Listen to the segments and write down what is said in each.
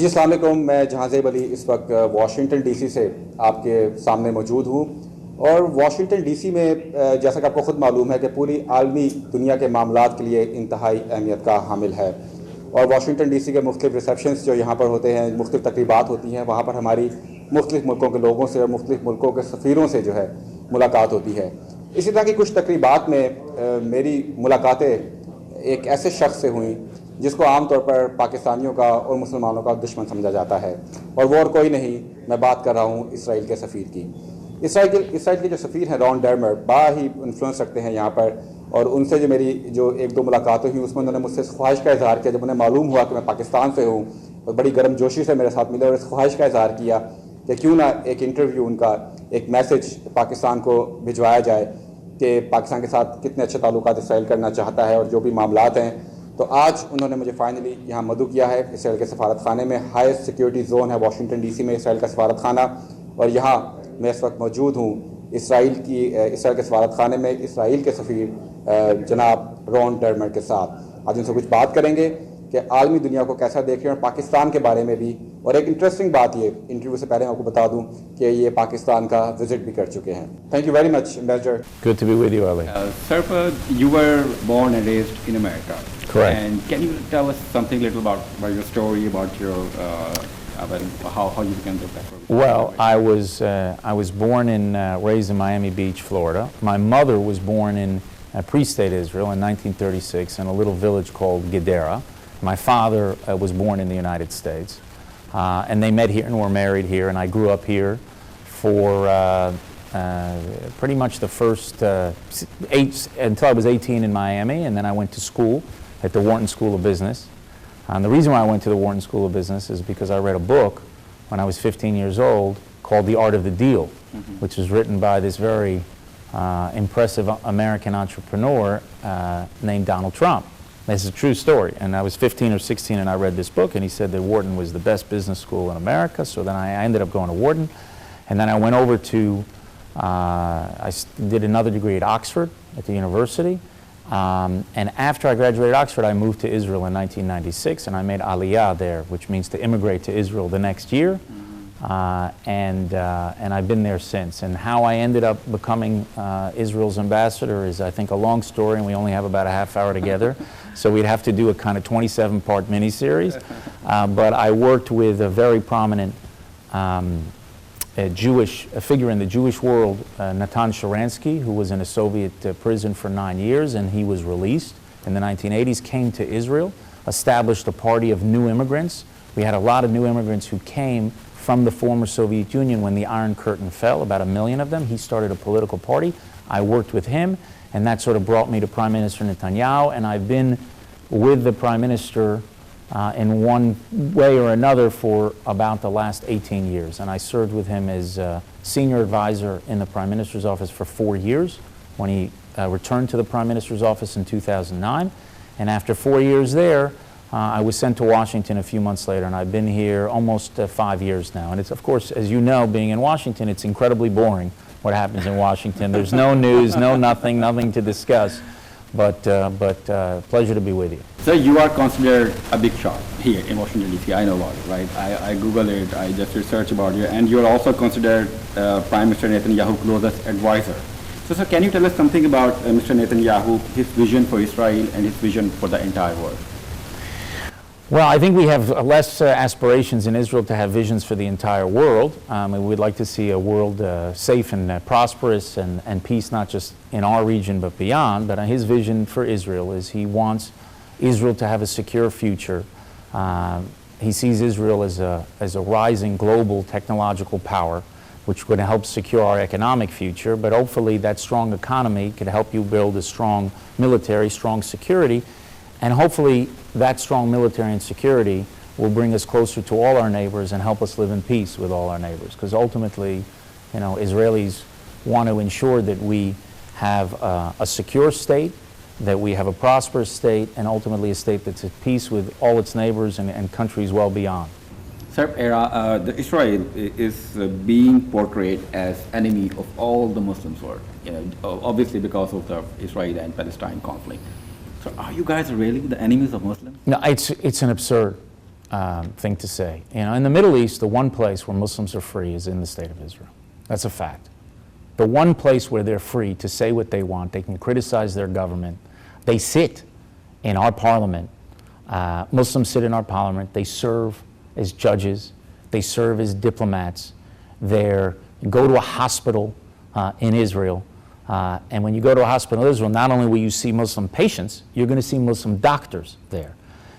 अस्सलाम वालेकुम। मैं जहांज़ैब अली इस वक्त वाशिंगटन डीसी से आपके सामने मौजूद हूँ। और वाशिंगटन डीसी में जैसा कि आपको ख़ुद मालूम है कि पूरी आलमी दुनिया के मामलात के लिए इंतहाई अहमियत का हामिल है। और वाशिंगटन डीसी के मुख्तलिफ रिसेप्शंस जो यहाँ पर होते हैं, मुख्तलिफ तकरीबात होती हैं, वहाँ पर हमारी मुख्तलिफ मुल्कों के लोगों से और मुख्तलिफ मुल्कों के सफ़ीरों से जो है मुलाकात होती है। इसी तरह की कुछ तकरीबात में मेरी मुलाकातें एक ऐसे शख्स से हुई जिसको आमतौर पर पाकिस्तानियों का और मुसलमानों का दुश्मन समझा जाता है, और वो और कोई नहीं, मैं बात कर रहा हूँ इसराइल के सफ़ीर की। इसराइल के जो सफ़ीर हैं रॉन डर्मर, बड़ा ही इन्फ्लुएंस रखते हैं यहाँ पर। और उनसे जो मेरी जो एक दो मुलाकातें हुई उसमें उन्होंने मुझसे इस ख्वाहिश का इज़हार किया, जब उन्हें मालूम हुआ कि मैं पाकिस्तान से हूँ, और बड़ी गर्मजोशी से मेरे साथ मिले और इस ख्वाहिश का इज़हार किया कि क्यों ना एक इंटरव्यू, उनका एक मैसेज पाकिस्तान को भिजवाया जाए कि पाकिस्तान के साथ कितने अच्छे ताल्लुकात इसराइल करना चाहता है और जो भी मामलात हैं। तो आज उन्होंने मुझे फाइनली यहाँ मदऊ किया है इसराइल के सफारत खाने में। हाईएस्ट सिक्योरिटी जोन है वाशिंगटन डीसी में इसराइल का सफारत खाना, और यहाँ मैं इस वक्त मौजूद हूँ इसराइल के सफारत खाने में इसराइल के सफ़ीर जनाब रॉन डर्मर के साथ। आज उनसे कुछ बात करेंगे कि आलमी दुनिया को कैसा देख रहे हैं और पाकिस्तान के बारे में भी। और एक इंटरेस्टिंग बात, ये इंटरव्यू से पहले मैं आपको बता दूं कि ये पाकिस्तान का विजिट भी कर चुके हैं। Thank you very much, ambassador. Good to be with you, Ali. Sir, you were born and raised in America. Correct. And can you tell us something little about your story, about your how you became the background? Well, I was born and raised in Miami Beach, Florida. My mother was born in pre-state Israel in 1936 in a little village called Gedera. My father was born in the United States. And they met here and were married here, and I grew up here for pretty much the first until I was 18 in Miami, and then I went to school at the Wharton School of Business. And the reason why I went to the Wharton School of Business is because I read a book when I was 15 years old called The Art of the Deal, which was written by this very impressive American entrepreneur named Donald Trump. This is a true story. And I was 15 or 16 and I read this book, and he said that Wharton was the best business school in America. So then I ended up going to Wharton. And then I went over to, did another degree at Oxford at the university. And after I graduated Oxford, I moved to Israel in 1996, and I made Aliyah there, which means to immigrate to Israel the next year. And I've been there since. And how I ended up becoming Israel's ambassador is, I think, a long story, and we only have about a half hour together. So we'd have to do a kind of 27-part miniseries. But I worked with a very prominent a figure in the Jewish world, Natan Sharansky, who was in a Soviet prison for 9 years, and he was released in the 1980s, came to Israel, established a party of new immigrants. We had a lot of new immigrants who came from the former Soviet Union when the Iron Curtain fell, about 1 million of them. He started a political party. I worked with him, and that sort of brought me to Prime Minister Netanyahu, and I've been with the Prime Minister in one way or another for about the last 18 years. And I served with him as senior advisor in the Prime Minister's office for 4 years when he returned to the Prime Minister's office in 2009. And after 4 years there, I was sent to Washington a few months later, and I've been here almost 5 years now. And it's, of course, as you know, being in Washington, it's incredibly boring what happens in Washington. There's no news, nothing to discuss. But pleasure to be with you. So you are considered a big shot here in Washington, D.C. I know about it, right? I Googled it, I just researched about you, and you're also considered Prime Minister Netanyahu's closest advisor. So can you tell us something about Mr. Netanyahu, his vision for Israel and his vision for the entire world? Well, I think we have less aspirations in Israel to have visions for the entire world. We'd like to see a world safe and prosperous and peace, not just in our region but beyond. But his vision for Israel is he wants Israel to have a secure future. He sees Israel as a rising global technological power, which would help secure our economic future. But hopefully that strong economy could help you build a strong military, strong security. And hopefully that strong military and security will bring us closer to all our neighbors and help us live in peace with all our neighbors. Because ultimately, you know, Israelis want to ensure that we have a secure state, that we have a prosperous state, and ultimately a state that's at peace with all its neighbors and countries well beyond. Sir, Israel is being portrayed as enemy of all the Muslims world, you know, obviously because of the Israel and Palestine conflict. So are you guys really the enemies of Muslims? No, it's an absurd. thing to say. You know, in the Middle East, the one place where Muslims are free is in the State of Israel. That's a fact. The one place where they're free to say what they want, they can criticize their government. They sit in our parliament. Muslims sit in our parliament. They serve as judges. They serve as diplomats. They go to a hospital in Israel. And when you go to a hospital in Israel, not only will you see Muslim patients, you're going to see Muslim doctors there.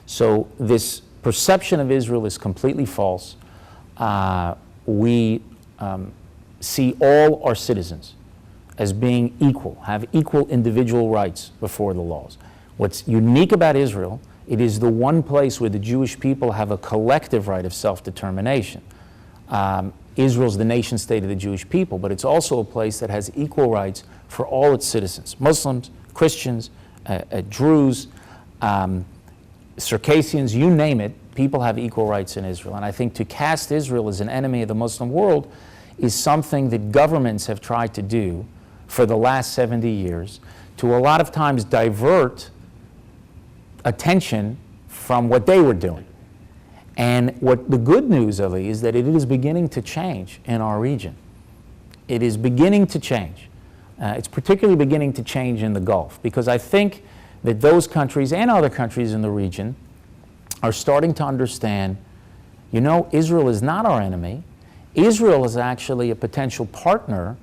So this perception of Israel is completely false. We see all our citizens as being equal, have equal individual rights before the laws. What's unique about Israel, it is the one place where the Jewish people have a collective right of self-determination. Israel's the nation state of the Jewish people, but it's also a place that has equal rights for all its citizens, Muslims, Christians, Druze, Circassians, you name it, people have equal rights in Israel. And I think to cast Israel as an enemy of the Muslim world is something that governments have tried to do for the last 70 years to a lot of times divert attention from what they were doing. And what the good news, Ali, is that it is beginning to change in our region. It is beginning to change. It's particularly beginning to change in the Gulf, because I think that those countries and other countries in the region are starting to understand, you know, Israel is not our enemy. Israel is actually a potential partner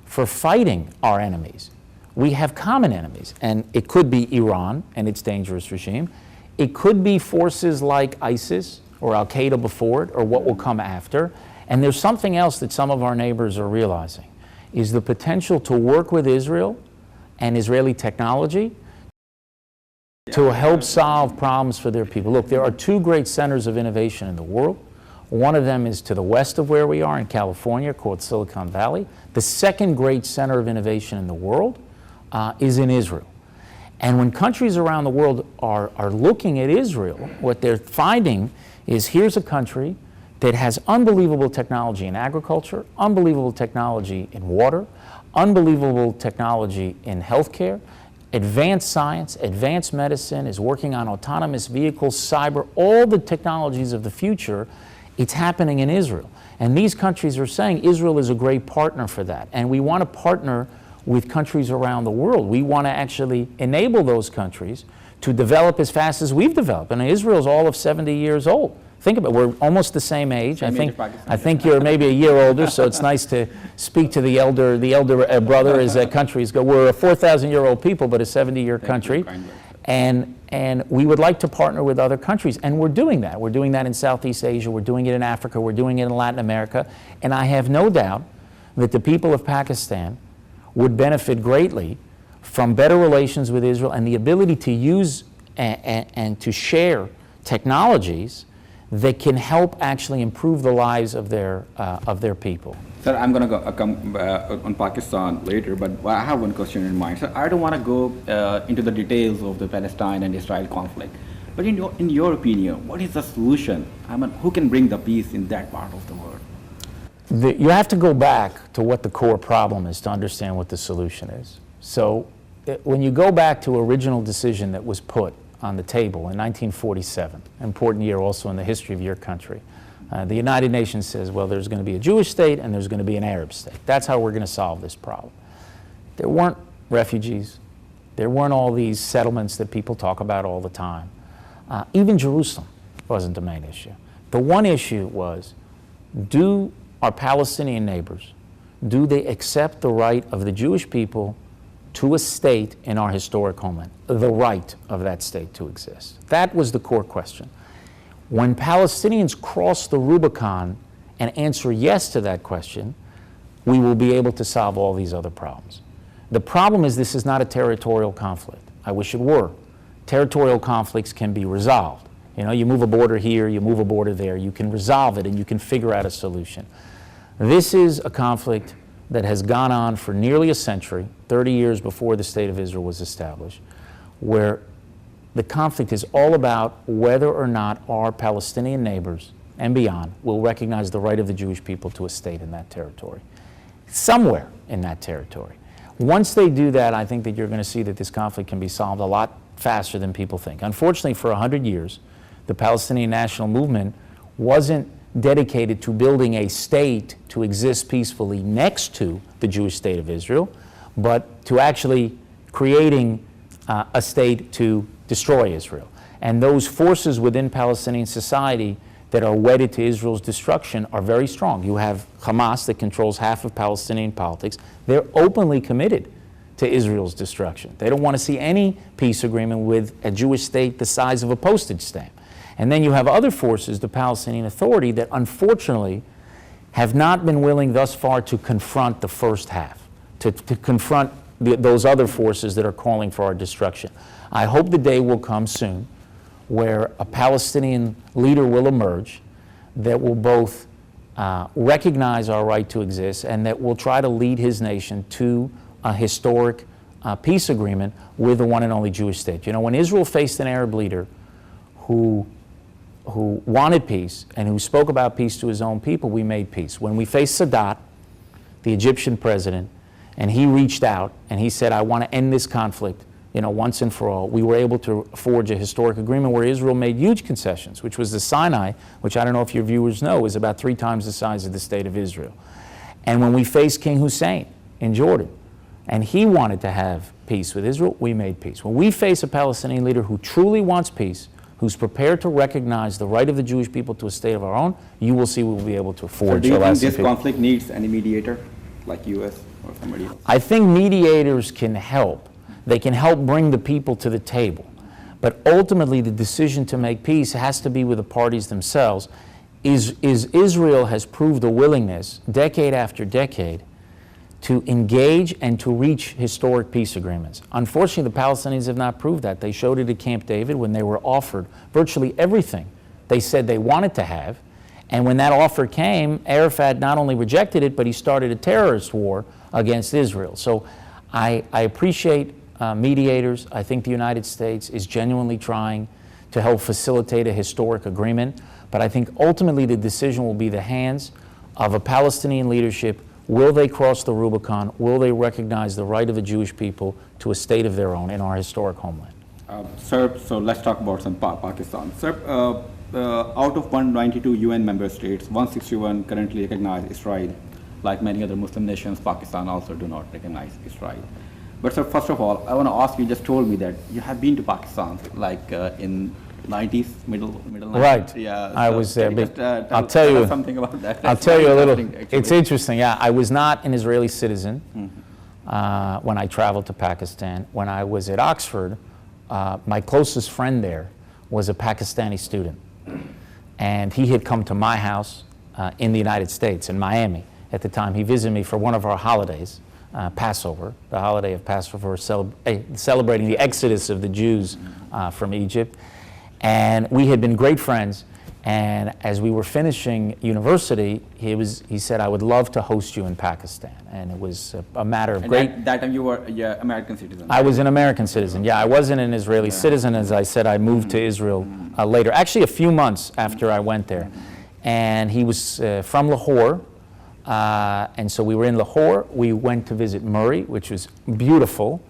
for fighting our enemies. We have common enemies, and it could be Iran and its dangerous regime. It could be forces like ISIS or Al-Qaeda before it, or what will come after. And there's something else that some of our neighbors are realizing, is the potential to work with Israel and Israeli technology to help solve problems for their people. Look, there are two great centers of innovation in the world. One of them is to the west of where we are in California, called Silicon Valley. The second great center of innovation in the world is in Israel. And when countries around the world are looking at Israel, what they're finding is here's a country that has unbelievable technology in agriculture, unbelievable technology in water, unbelievable technology in healthcare, advanced science, advanced medicine, is working on autonomous vehicles, cyber, all the technologies of the future. It's happening in Israel. And these countries are saying Israel is a great partner for that. And we want to partner with countries around the world. We want to actually enable those countries to develop as fast as we've developed. And Israel's all of 70 years old. Think about it, we're almost the same age. I think you're maybe a year older, so it's nice to speak to the elder brother as countries go. We're a 4,000-year-old people, but a 70-year country. And we would like to partner with other countries, and we're doing that. We're doing that in Southeast Asia, we're doing it in Africa, we're doing it in Latin America, and I have no doubt that the people of Pakistan would benefit greatly from better relations with Israel and the ability to use and to share technologies that can help actually improve the lives of their people. Sir, I'm going to come on Pakistan later, but I have one question in mind. Sir, I don't want to go into the details of the Palestine and Israel conflict, but in your opinion, what is the solution? I mean, who can bring the peace in that part of the world? You have to go back to what the core problem is to understand what the solution is. So when you go back to original decision that was put on the table in 1947, important year also in the history of your country, the United Nations says, well, there's going to be a Jewish state and there's going to be an Arab state. That's how we're going to solve this problem. There weren't refugees. There weren't all these settlements that people talk about all the time. Even Jerusalem wasn't the main issue. The one issue was, do our Palestinian neighbors, do they accept the right of the Jewish people to a state in our historic homeland, the right of that state to exist? That was the core question. When Palestinians cross the Rubicon and answer yes to that question, we will be able to solve all these other problems. The problem is this is not a territorial conflict. I wish it were. Territorial conflicts can be resolved. You know, you move a border here, you move a border there, you can resolve it and you can figure out a solution. This is a conflict that has gone on for nearly a century, 30 years before the State of Israel was established, where the conflict is all about whether or not our Palestinian neighbors and beyond will recognize the right of the Jewish people to a state in that territory, somewhere in that territory. Once they do that, I think that you're going to see that this conflict can be solved a lot faster than people think. Unfortunately, for 100 years, the Palestinian national movement wasn't dedicated to building a state to exist peacefully next to the Jewish state of Israel, but to actually creating a state to destroy Israel. And those forces within Palestinian society that are wedded to Israel's destruction are very strong. You have Hamas that controls half of Palestinian politics. They're openly committed to Israel's destruction. They don't want to see any peace agreement with a Jewish state the size of a postage stamp. And then you have other forces, the Palestinian Authority, that unfortunately have not been willing thus far to confront the first half, to confront those other forces that are calling for our destruction. I hope the day will come soon where a Palestinian leader will emerge that will both recognize our right to exist and that will try to lead his nation to a historic peace agreement with the one and only Jewish state. You know, when Israel faced an Arab leader who wanted peace and who spoke about peace to his own people, we made peace. When we faced Sadat, the Egyptian president, and he reached out and he said, I want to end this conflict, you know, once and for all, we were able to forge a historic agreement where Israel made huge concessions, which was the Sinai, which I don't know if your viewers know, is about 3 times the size of the state of Israel. And when we faced King Hussein in Jordan, and he wanted to have peace with Israel, we made peace. When we face a Palestinian leader who truly wants peace, who's prepared to recognize the right of the Jewish people to a state of our own, you will see we'll be able to forge a lasting peace. So do you think this peace. conflict needs any mediator, like U.S. or somebody else? I think mediators can help. They can help bring the people to the table. But ultimately, the decision to make peace has to be with the parties themselves. Israel has proved a willingness, decade after decade, to engage and to reach historic peace agreements. Unfortunately, the Palestinians have not proved that. They showed it at Camp David when they were offered virtually everything they said they wanted to have. And when that offer came, Arafat not only rejected it, but he started a terrorist war against Israel. So I appreciate mediators. I think the United States is genuinely trying to help facilitate a historic agreement. But I think ultimately the decision will be the hands of a Palestinian leadership. Will they cross the Rubicon? Will they recognize the right of the Jewish people to a state of their own in our historic homeland? Sir, so let's talk about some Pakistan. Sir, out of 192 UN member states, 161 currently recognize Israel. Like many other Muslim nations, Pakistan also do not recognize Israel. But sir, first of all, I want to ask you, just told me that you have been to Pakistan, like in 90s, middle 90s. Right. Yeah. I so was there. just, I'll tell you something about that. I'll That's tell you a little. actually. It's interesting. Yeah, I was not an Israeli citizen when I traveled to Pakistan. When I was at Oxford, my closest friend there was a Pakistani student, and he had come to my house in the United States, in Miami at the time. He visited me for one of our holidays, Passover, the holiday of Passover, celebrating the exodus of the Jews from Egypt. And we had been great friends, and as we were finishing university, he said, I would love to host you in Pakistan. And it was a matter of great... That time you were American citizen. I was an American citizen, yeah. I wasn't an Israeli citizen. As I said, I moved to Israel later, actually a few months after I went there. And he was from Lahore, and so we were in Lahore. We went to visit Murray, which was beautiful,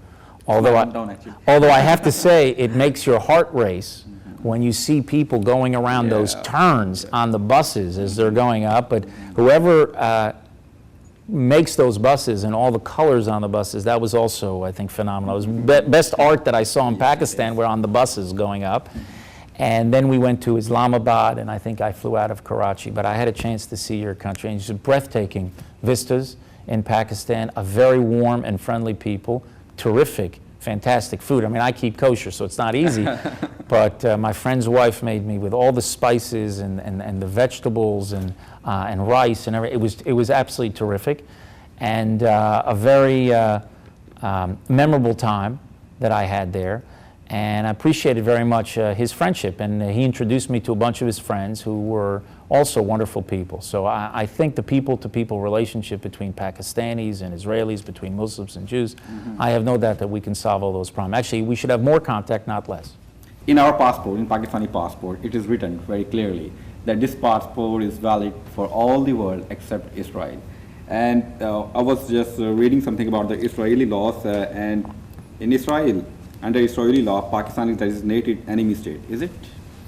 although I have to say, it makes your heart race when you see people going around those turns on the buses as they're going up. But whoever makes those buses and all the colors on the buses, that was also, I think, phenomenal. It was best art that I saw in Pakistan were on the buses going up. And then we went to Islamabad, and I think I flew out of Karachi. But I had a chance to see your country, and just breathtaking vistas in Pakistan, a very warm and friendly people, terrific, fantastic food. I mean, I keep kosher, so it's not easy. But my friend's wife made me with all the spices and the vegetables and rice and everything. It was absolutely terrific, and a very memorable time that I had there. And I appreciated very much his friendship, and he introduced me to a bunch of his friends who were also wonderful people. So I think the people-to-people relationship between Pakistanis and Israelis, between Muslims and Jews, I have no doubt that we can solve all those problems. Actually, we should have more contact, not less. In our passport, in Pakistani passport, it is written very clearly that this passport is valid for all the world except Israel. And I was just reading something about the Israeli laws, and in Israel, under Israeli law, Pakistan is designated enemy state. Is it?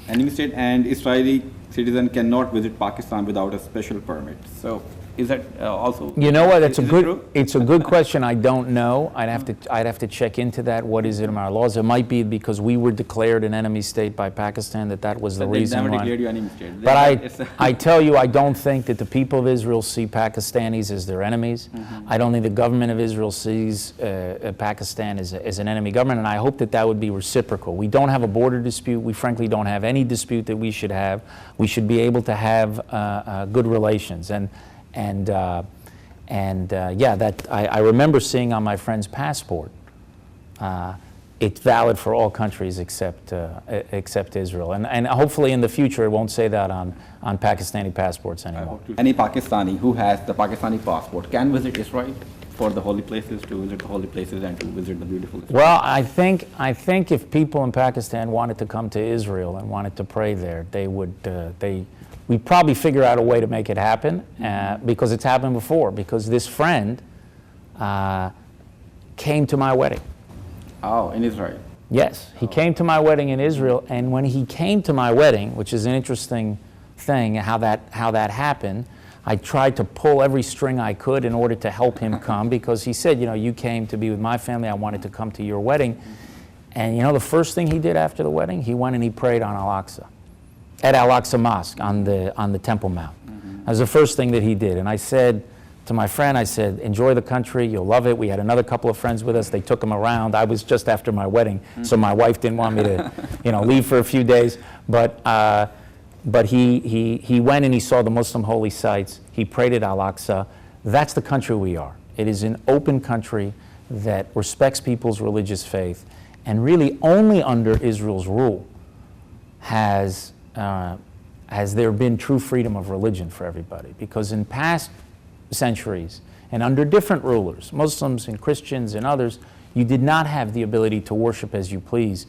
enemy state, and Israeli citizen cannot visit Pakistan without a special permit. So is that also? You know what? It's is a it good. true? It's a good question. I don't know. I'd have to check into that. What is it in our laws? It might be because we were declared an enemy state by Pakistan that was the But they reason never why. declared you enemy state. But It's I tell you, I don't think that the people of Israel see Pakistanis as their enemies. I don't think the government of Israel sees Pakistan as an enemy government, and I hope that would be reciprocal. We don't have a border dispute. We frankly don't have any dispute that we should have. We should be able to have good relations. Yeah, that I remember seeing on my friend's passport. It's valid for all countries except Israel, and hopefully in the future it won't say that on Pakistani passports anymore. Any Pakistani who has the Pakistani passport can visit Israel for the holy places, to visit the holy places and to visit the beautiful Israel. Well, I think if people in Pakistan wanted to come to Israel and wanted to pray there, we'd probably figure out a way to make it happen, because it's happened before. Because this friend came to my wedding. Oh, in Israel. Yes, he came to my wedding in Israel, and when he came to my wedding, which is an interesting thing, how that happened, I tried to pull every string I could in order to help him come, because he said, you came to be with my family, I wanted to come to your wedding. And the first thing he did after the wedding, he went and he prayed on Al-Aqsa, at Al-Aqsa Mosque on the Temple Mount. That was the first thing that he did. And I said to my friend, I said, enjoy the country, you'll love it. We had another couple of friends with us. They took him around. I was just after my wedding, so my wife didn't want me to, leave for a few days. But he went and he saw the Muslim holy sites. He prayed at Al-Aqsa. That's the country we are. It is an open country that respects people's religious faith, and really only under Israel's rule has there been true freedom of religion for everybody. Because in past centuries, and under different rulers, Muslims and Christians and others, you did not have the ability to worship as you please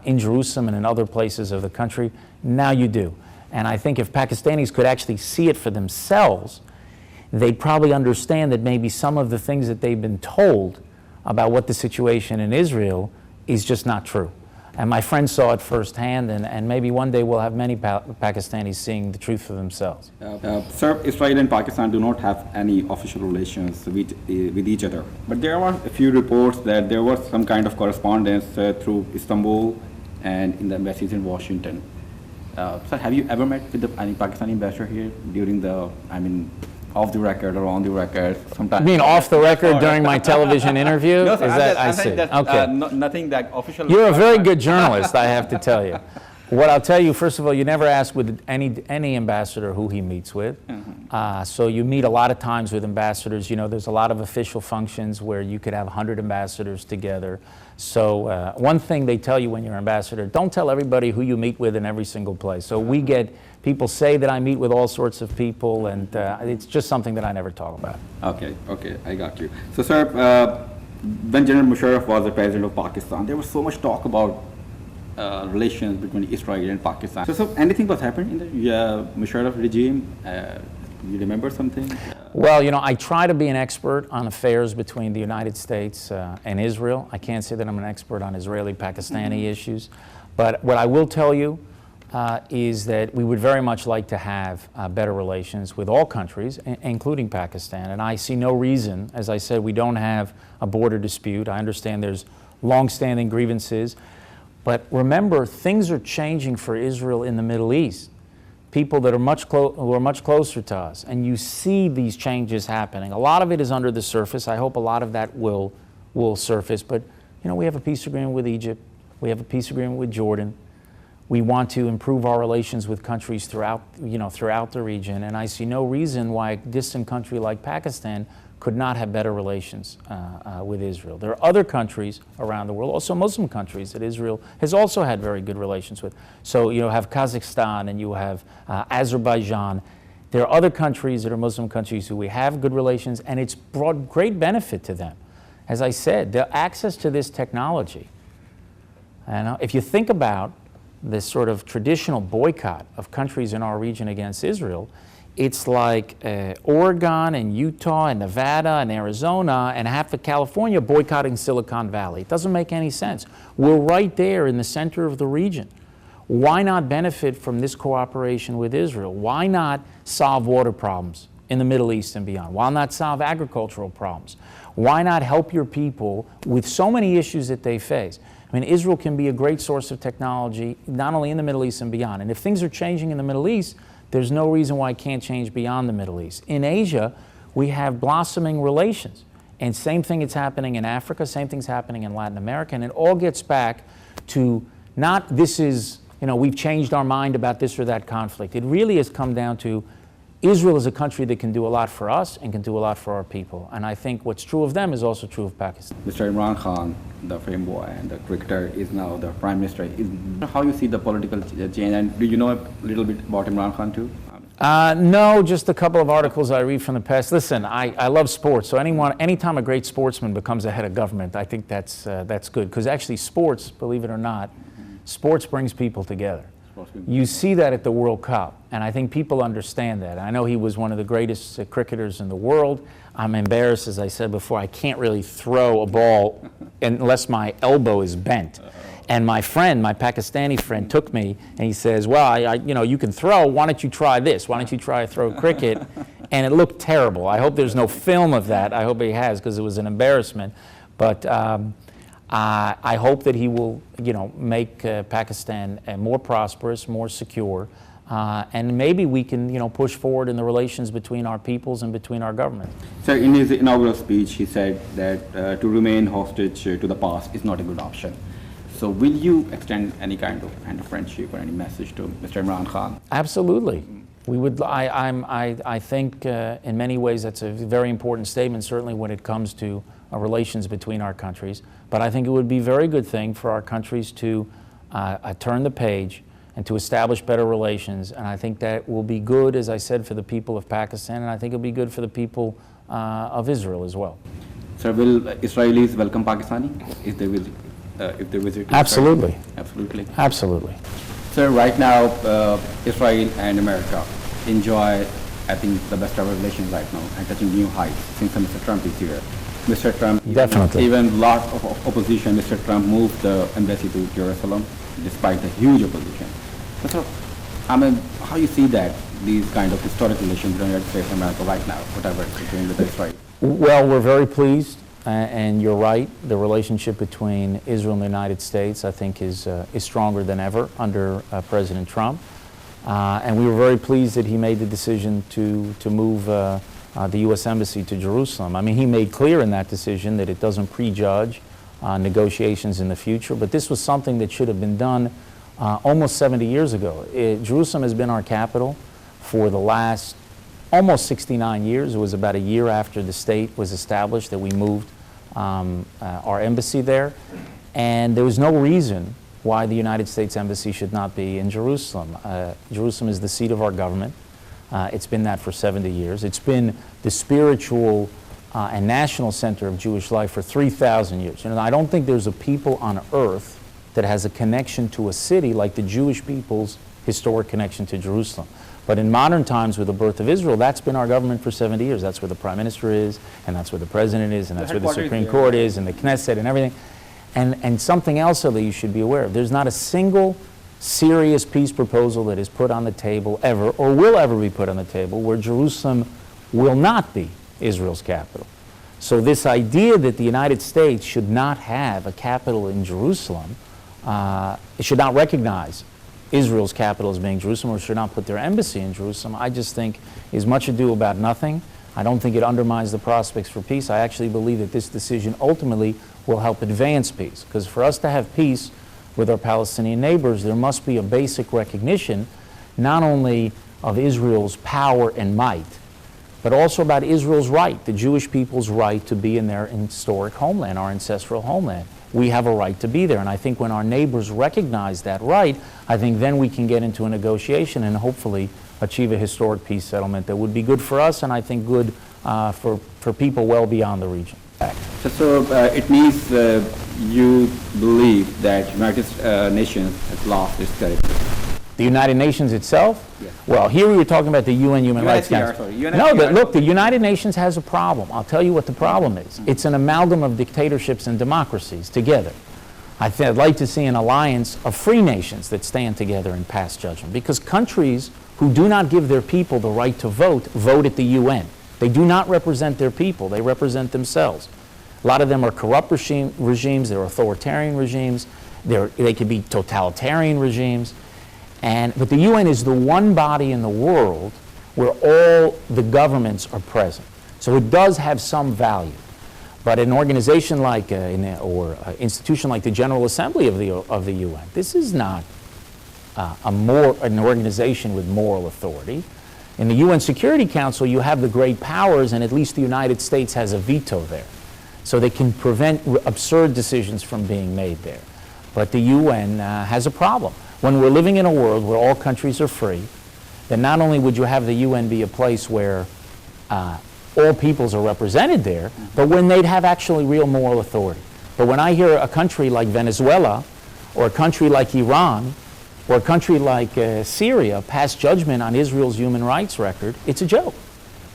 in Jerusalem and in other places of the country. Now you do. And I think if Pakistanis could actually see it for themselves, they'd probably understand that maybe some of the things that they've been told about what the situation in Israel is just not true. And my friend saw it firsthand, and maybe one day we'll have many Pakistanis seeing the truth for themselves. Sir, Israel and Pakistan do not have any official relations with each other. But there are a few reports that there was some kind of correspondence through Istanbul and in the embassies in Washington. Sir, have you ever met with any Pakistani ambassador here during off the record or on the record? Sometimes. You mean off the record during my television interview? No, sir, I see. Okay. Nothing that official. You're a very good journalist, I have to tell you. What I'll tell you, first of all, you never ask with any ambassador who he meets with. So you meet a lot of times with ambassadors. There's a lot of official functions where you could have 100 ambassadors together. So one thing they tell you when you're an ambassador, don't tell everybody who you meet with in every single place. So we get people say that I meet with all sorts of people, and it's just something that I never talk about. Okay, I got you. So, sir, when General Musharraf was the president of Pakistan, there was so much talk about relations between Israel and Pakistan. So anything was happening in the Musharraf regime? You remember something? Well, I try to be an expert on affairs between the United States and Israel. I can't say that I'm an expert on Israeli-Pakistani issues. But what I will tell you is that we would very much like to have better relations with all countries, including Pakistan. And I see no reason, as I said, we don't have a border dispute. I understand there's long-standing grievances. But remember, things are changing for Israel in the Middle East. People that are who are much closer to us, and you see these changes happening. A lot of it is under the surface. I hope a lot of that will surface. But we have a peace agreement with Egypt. We have a peace agreement with Jordan. We want to improve our relations with countries throughout the region, and I see no reason why a distant country like Pakistan could not have better relations with Israel. There are other countries around the world, also Muslim countries, that Israel has also had very good relations with. So you have Kazakhstan and you have Azerbaijan. There are other countries that are Muslim countries who we have good relations, and it's brought great benefit to them. As I said, the access to this technology. And if you think about this sort of traditional boycott of countries in our region against Israel, it's like Oregon and Utah and Nevada and Arizona and half of California boycotting Silicon Valley. It doesn't make any sense. We're right there in the center of the region. Why not benefit from this cooperation with Israel? Why not solve water problems in the Middle East and beyond? Why not solve agricultural problems? Why not help your people with so many issues that they face? I mean, Israel can be a great source of technology, not only in the Middle East and beyond. And if things are changing in the Middle East, there's no reason why it can't change beyond the Middle East. In Asia, we have blossoming relations. And same thing is happening in Africa, same thing's happening in Latin America, and it all gets back to not this is, you know, we've changed our mind about this or that conflict. It really has come down to Israel is a country that can do a lot for us and can do a lot for our people. And I think what's true of them is also true of Pakistan. Mr. Imran Khan, the fame boy and the cricketer, is now the prime minister. How you see the political change, and do you know a little bit about Imran Khan too? No, just a couple of articles I read from the past. Listen, I love sports, so anytime a great sportsman becomes a head of government, I think that's good. Because actually sports, believe it or not, sports brings people together. You see that at the World Cup, and I think people understand that. I know he was one of the greatest cricketers in the world. I'm embarrassed, as I said before, I can't really throw a ball unless my elbow is bent. And my friend, my Pakistani friend, took me and he says, well, you know, you can throw, why don't you try this? Why don't you try throw cricket? And it looked terrible. I hope there's no film of that. I hope he has, because it was an embarrassment. But I hope that he will, you know, make Pakistan more prosperous, more secure, and maybe we can, you know, push forward in the relations between our peoples and between our governments. So in his inaugural speech, he said that to remain hostage to the past is not a good option. So will you extend any kind of friendship or any message to Mr. Imran Khan? Absolutely. We would. I think in many ways that's a very important statement, certainly when it comes to relations between our countries. But I think it would be a very good thing for our countries to turn the page and to establish better relations. And I think that will be good, as I said, for the people of Pakistan, and I think it'll be good for the people of Israel as well. So will Israelis welcome Pakistani if they will? If they visit? Absolutely. Absolutely. Absolutely. So right now, Israel and America enjoy, I think, the best ever relations right now and touching new heights since Mr. Trump is here. Mr. Trump, Definitely. even lot of opposition, Mr. Trump moved the embassy to Jerusalem despite the huge opposition. So, I mean, how you see that, these kind of historic relations between the United States and America right now, whatever it's doing with Israel? Well, we're very pleased. And you're right, the relationship between Israel and the United States, I think, is stronger than ever under President Trump. And we were very pleased that he made the decision to move the U.S. Embassy to Jerusalem. I mean, he made clear in that decision that it doesn't prejudge negotiations in the future, but this was something that should have been done almost 70 years ago. Jerusalem has been our capital for the last almost 69 years. It was about a year after the state was established that we moved our embassy there, and there was no reason why the United States Embassy should not be in Jerusalem. Jerusalem is the seat of our government. It's been that for 70 years. It's been the spiritual and national center of Jewish life for 3,000 years. You know, I don't think there's a people on earth that has a connection to a city like the Jewish people's historic connection to Jerusalem. But in modern times, with the birth of Israel, that's been our government for 70 years. That's where the Prime Minister is, and that's where the President is, and that's where the Supreme Court is, and the Knesset, and everything. And something else that you should be aware of. There's not a single serious peace proposal that is put on the table ever, or will ever be put on the table, where Jerusalem will not be Israel's capital. So this idea that the United States should not have a capital in Jerusalem, it should not recognize Israel's capital as being Jerusalem, or should not put their embassy in Jerusalem, I just think is much ado about nothing. I don't think it undermines the prospects for peace. I actually believe that this decision ultimately will help advance peace. Because for us to have peace with our Palestinian neighbors, there must be a basic recognition not only of Israel's power and might, but also about Israel's right, the Jewish people's right to be in their historic homeland, our ancestral homeland. We have a right to be there. And I think when our neighbors recognize that right, I think then we can get into a negotiation and hopefully achieve a historic peace settlement that would be good for us, and I think good for people well beyond the region. So it means you believe that United Nations has lost its territory. The United Nations itself? Yes. Well, here we were talking about the UN Human Rights Council. No, look, the United Nations has a problem. I'll tell you what the problem is. It's an amalgam of dictatorships and democracies together. I'd like to see an alliance of free nations that stand together and pass judgment, because countries who do not give their people the right to vote, vote at the UN. They do not represent their people, they represent themselves. A lot of them are corrupt regimes, they're authoritarian regimes, they can be totalitarian regimes, but the UN is the one body in the world where all the governments are present. So it does have some value. But an organization like, or an institution like the General Assembly of the UN, this is not an organization with moral authority. In the UN Security Council, you have the great powers, and at least the United States has a veto there. So they can prevent absurd decisions from being made there. But the UN has a problem. When we're living in a world where all countries are free, then not only would you have the UN be a place where all peoples are represented there, but when they'd have actually real moral authority. But when I hear a country like Venezuela, or a country like Iran, or a country like Syria pass judgment on Israel's human rights record, it's a joke.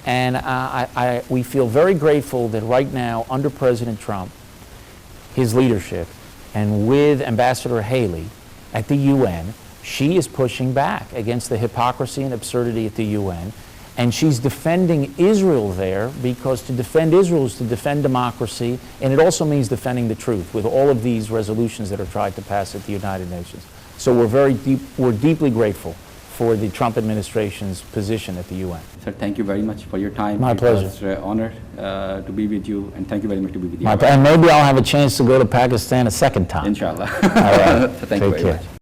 And we feel very grateful that right now, under President Trump, his leadership, and with Ambassador Haley at the UN, she is pushing back against the hypocrisy and absurdity at the UN. And she's defending Israel there, because to defend Israel is to defend democracy, and it also means defending the truth with all of these resolutions that are tried to pass at the United Nations. So we're deeply grateful for the Trump administration's position at the UN. Sir, thank you very much for your time. My pleasure. It was an honor to be with you, and thank you very much to be with you. And maybe I'll have a chance to go to Pakistan a second time. Inshallah. All right. So thank you very Take care. much.